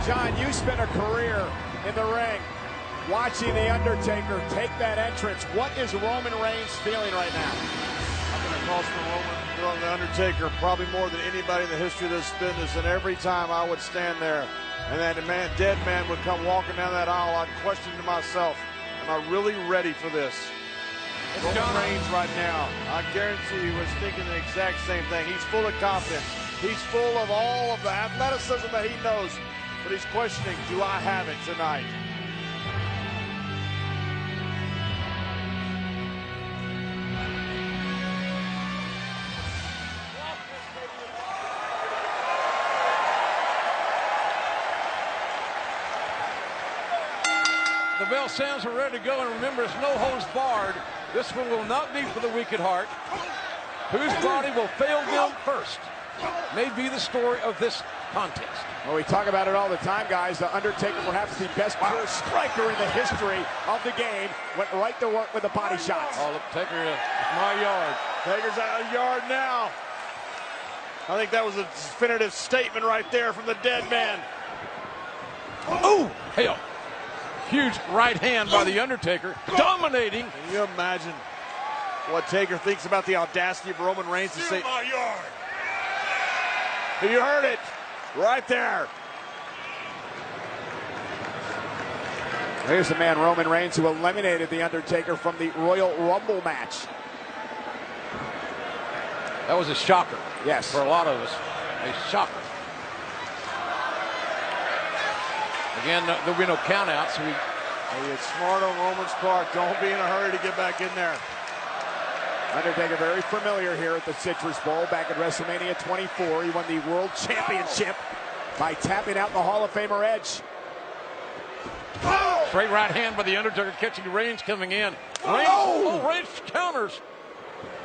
John, you spent a career in the ring watching The Undertaker take that entrance. What is Roman Reigns feeling right now? I'm going to call for The Undertaker probably more than anybody in the history of this business. And every time I would stand there and that dead man would come walking down that aisle, I'd question to myself, am I really ready for this? Roman Reigns right now, I guarantee he was thinking the exact same thing. He's full of confidence. He's full of all of the athleticism that he knows, but he's questioning, do I have it tonight? The bell sounds, we're ready to go, and remember, it's no holds barred. This one will not be for the weak at heart. Whose body will fail them first may be the story of this contest. Well, we talk about it all the time, guys. The Undertaker, perhaps the best pure striker in the history of the game, went right to work with the body shots. Oh, look, Taker, my yard. Taker's out of yard now. I think that was a definitive statement right there from the dead man. Oh, hell. Huge right hand by The Undertaker, dominating. Can you imagine what Taker thinks about the audacity of Roman Reigns to say, my yard? You heard it right there. Here's the man, Roman Reigns, who eliminated The Undertaker from the Royal Rumble match. That was a shocker. Yes. For a lot of us, a shocker. Again, there'll be no count out, so it's smart on Roman's part. Don't be in a hurry to get back in there. Undertaker very familiar here at the Citrus Bowl. Back at WrestleMania 24, he won the World Championship by tapping out the Hall of Famer Edge. Straight right hand by The Undertaker, catching Reigns coming in. Reigns counters.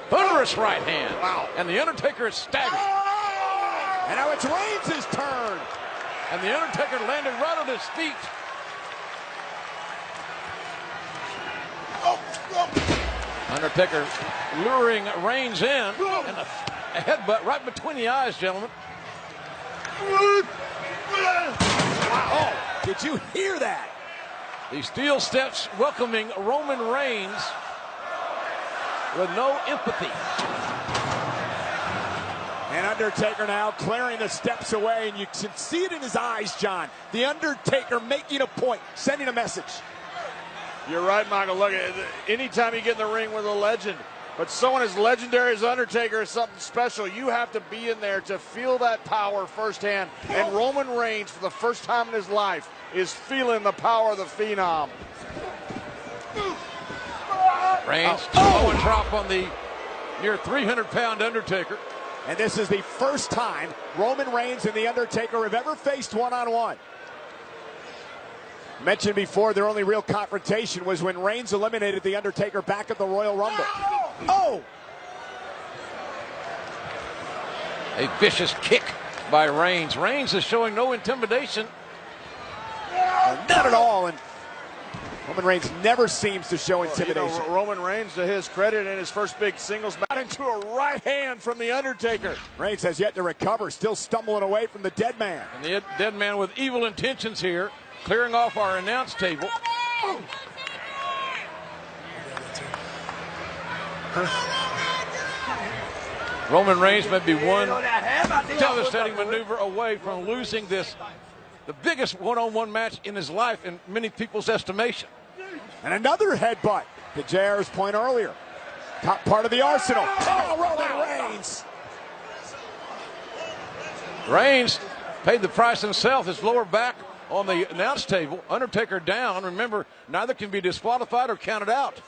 Thunderous right hand. Wow. And The Undertaker is staggered. And now it's Reigns' turn. And The Undertaker landed right on his feet. Undertaker luring Reigns in, and a headbutt right between the eyes, gentlemen. Wow. Did you hear that? The steel steps welcoming Roman Reigns with no empathy. And Undertaker now clearing the steps away, and you can see it in his eyes, John. The Undertaker making a point, sending a message. You're right, Michael. Look, anytime you get in the ring with a legend, but someone as legendary as Undertaker is something special. You have to be in there to feel that power firsthand. And Roman Reigns, for the first time in his life, is feeling the power of the Phenom. Reigns, slow and drop on the near 300-pound Undertaker. And this is the first time Roman Reigns and The Undertaker have ever faced one-on-one. Mentioned before, their only real confrontation was when Reigns eliminated The Undertaker back at the Royal Rumble. Oh! A vicious kick by Reigns. Reigns is showing no intimidation. Not at all. And Roman Reigns never seems to show intimidation. You know, Roman Reigns, to his credit, in his first big singles match, into a right hand from The Undertaker. Reigns has yet to recover, still stumbling away from the dead man. And the dead man with evil intentions here, clearing off our announce table. Roman Reigns may be one devastating maneuver away from losing this, the biggest one-on-one match in his life in many people's estimation. And another headbutt to JR's point earlier. Top part of the arsenal. Oh, Roman Reigns. Reigns paid the price himself, his lower back on the announce table. Undertaker down. Remember, neither can be disqualified or counted out.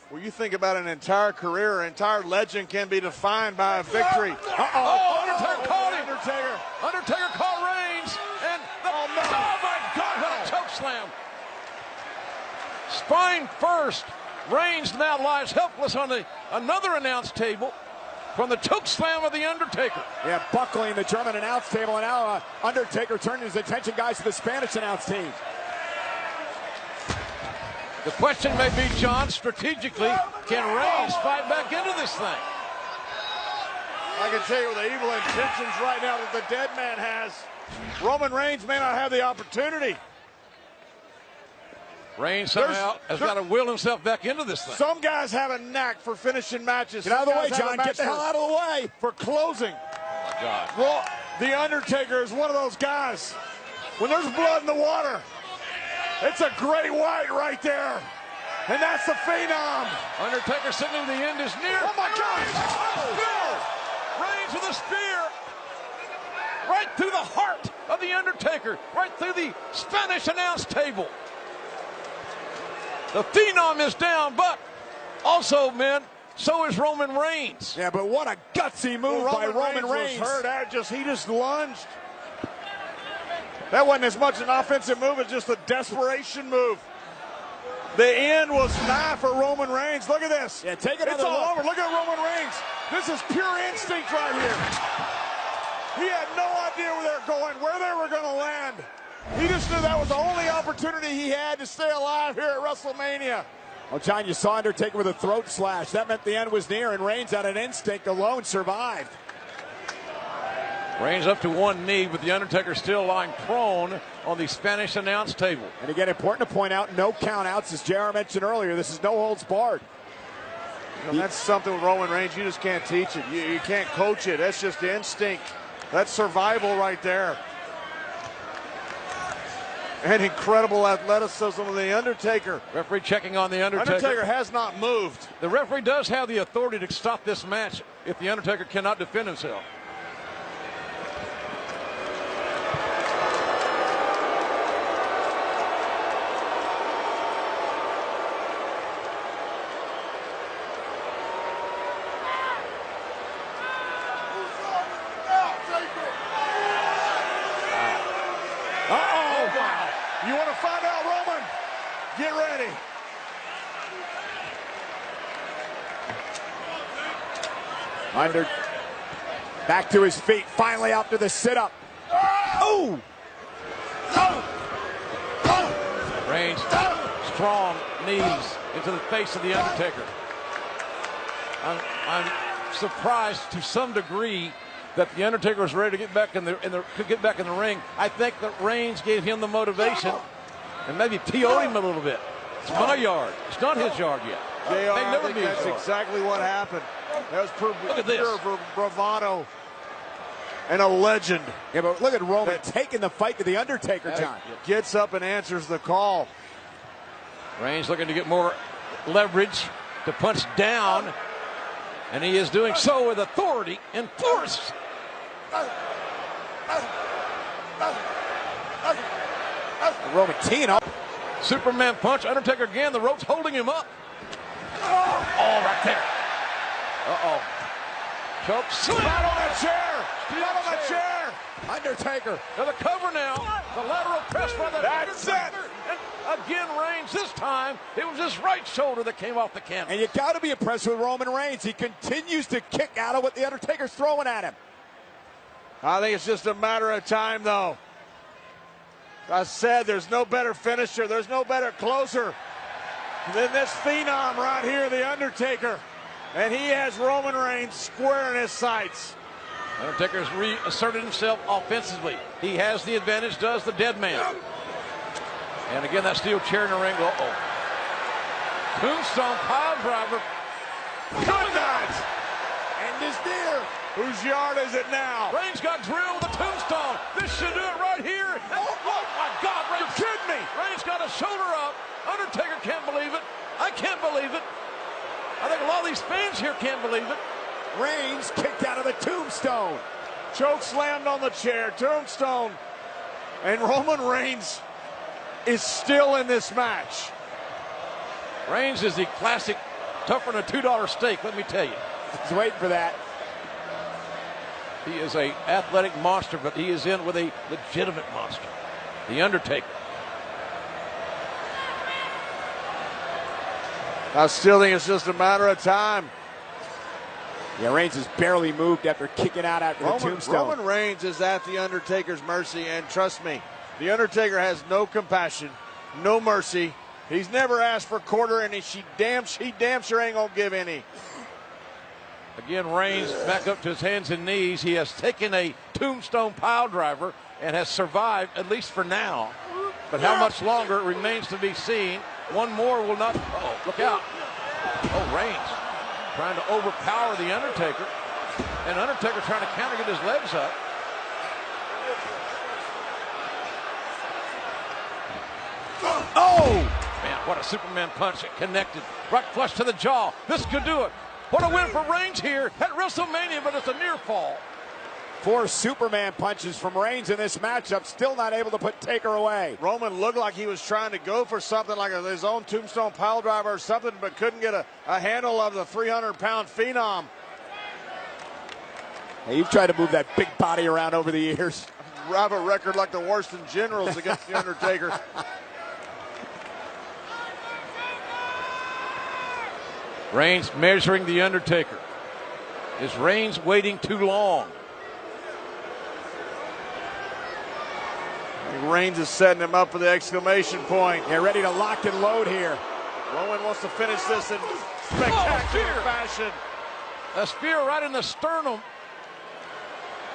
Well, you think about an entire career, an entire legend can be defined by a victory. Undertaker caught him. Undertaker. Undertaker caught Reigns. And oh my God, what a choke slam. Spine first. Reigns now lies helpless on another announce table from the choke slam of The Undertaker. Yeah, buckling the German announce table, and now Undertaker turning his attention, guys, to the Spanish announce team. The question may be, John, strategically, can Reigns fight back into this thing? I can tell you the evil intentions right now that the dead man has. Roman Reigns may not have the opportunity. Reigns somehow has got to will himself back into this thing. Some guys have a knack for finishing matches. Get out of the way, John. Get the hell out of the way. For closing. Oh, my God. Well, the Undertaker is one of those guys. When there's blood in the water, it's a great white right there. And that's the Phenom. Undertaker signaling the end is near. Oh, my God. Reigns with a spear. Right through the heart of the Undertaker. Right through the Spanish announce table. The Phenom is down, but also, men, so is Roman Reigns. Yeah, but what a gutsy move by Roman Reigns. Was hurt. He just lunged. That wasn't as much an offensive move as just a desperation move. The end was nigh for Roman Reigns. Look at this. Yeah, take it. It's all over. Look at Roman Reigns. This is pure instinct right here. He had no idea where they're going, where they were going to land. He just knew that was the only opportunity he had to stay alive here at WrestleMania. Well, John, you saw Undertaker with a throat slash. That meant the end was near, and Reigns out an instinct alone survived. Reigns up to one knee, but the Undertaker still lying prone on the Spanish announce table. And again, important to point out, no countouts, as JR mentioned earlier. This is no holds barred. You know, that's something with Roman Reigns. You just can't teach it. You can't coach it. That's just instinct. That's survival right there. And incredible athleticism of the Undertaker. Referee checking on the Undertaker. Undertaker has not moved. The referee does have the authority to stop this match if the Undertaker cannot defend himself. You want to find out, Roman? Get ready. Back to his feet, finally after the sit-up. Oh! Reigns, strong knees into the face of the Undertaker. I'm surprised to some degree that the Undertaker was ready to get back in the ring. I think that Reigns gave him the motivation and maybe PO'd him a little bit. It's my yard. It's not his yard yet. I think that's exactly what happened. That was pure bravado and a legend. Yeah, but look at Roman taking the fight to the Undertaker, John. Gets up and answers the call. Reigns looking to get more leverage to punch down, and he is doing so with authority and force. Roman teeing up. Superman punch. Undertaker again. The rope's holding him up. Oh, right there. Uh-oh. Choke slam. Flat on that chair. Flat on that chair. Undertaker. Now the cover now. The lateral press by the Undertaker. And again, Reigns. This time, it was his right shoulder that came off the canvas. And you got to be impressed with Roman Reigns. He continues to kick out of what the Undertaker's throwing at him. I think it's just a matter of time, though. I said there's no better finisher, there's no better closer than this Phenom right here, the Undertaker. And he has Roman Reigns square in his sights. Undertaker's reasserted himself offensively. He has the advantage, does the dead man. And again, that steel chair in the ring. Uh-oh. Tombstone pile driver. Good night. End is near. Whose yard is it now? Reigns got drilled with a tombstone. This should do it right here. Oh my God, Reigns. You're kidding me. Reigns got a shoulder up. Undertaker can't believe it. I can't believe it. I think a lot of these fans here can't believe it. Reigns kicked out of the tombstone. Choke slammed on the chair. Tombstone. And Roman Reigns is still in this match. Reigns is the classic tougher than a $2 steak, let me tell you. He's waiting for that. He is an athletic monster, but he is in with a legitimate monster, the Undertaker. I still think it's just a matter of time. Yeah, Reigns has barely moved after kicking out after the tombstone. Roman Reigns is at the Undertaker's mercy, and trust me, the Undertaker has no compassion, no mercy. He's never asked for a quarter, and he damn sure ain't gonna give any. Again, Reigns back up to his hands and knees. He has taken a tombstone pile driver and has survived, at least for now. But how much longer remains to be seen. One more will not. Oh, look out. Oh, Reigns trying to overpower the Undertaker. And Undertaker trying to counter, get his legs up. Oh! Man, what a Superman punch. It connected right flush to the jaw. This could do it. What a win for Reigns here at WrestleMania, but it's a near fall. 4 Superman punches from Reigns in this matchup, still not able to put Taker away. Roman looked like he was trying to go for something like his own tombstone pile driver or something, but couldn't get a handle of the 300-pound phenom. Hey, you've tried to move that big body around over the years. I have a record like the worst in generals against the Undertaker. Reigns measuring the Undertaker. Is Reigns waiting too long? Reigns is setting him up for the exclamation point. They're ready to lock and load here. Roman wants to finish this in spectacular fashion. A spear right in the sternum.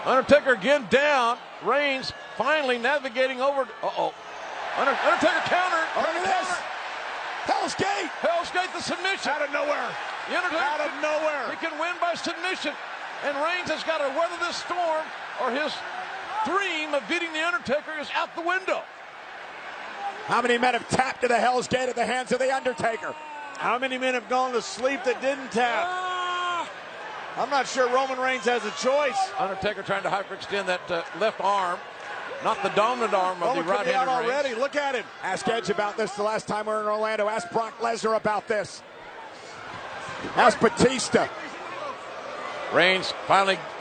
Undertaker again down. Reigns finally navigating over. Uh-oh. Undertaker counter. Oh, look at this. Hell's Gate. Hell's Gate, the submission. Out of nowhere. The Undertaker, out of nowhere. He can win by submission. And Reigns has got to weather this storm, or his dream of beating the Undertaker is out the window. How many men have tapped to the Hell's Gate at the hands of the Undertaker? How many men have gone to sleep that didn't tap? I'm not sure Roman Reigns has a choice. Undertaker trying to hyperextend that left arm, not the dominant arm of the right-handed out Reigns. already. Look at him. Ask Edge about this the last time we were in Orlando. Ask Brock Lesnar about this. Ask Batista. Reigns finally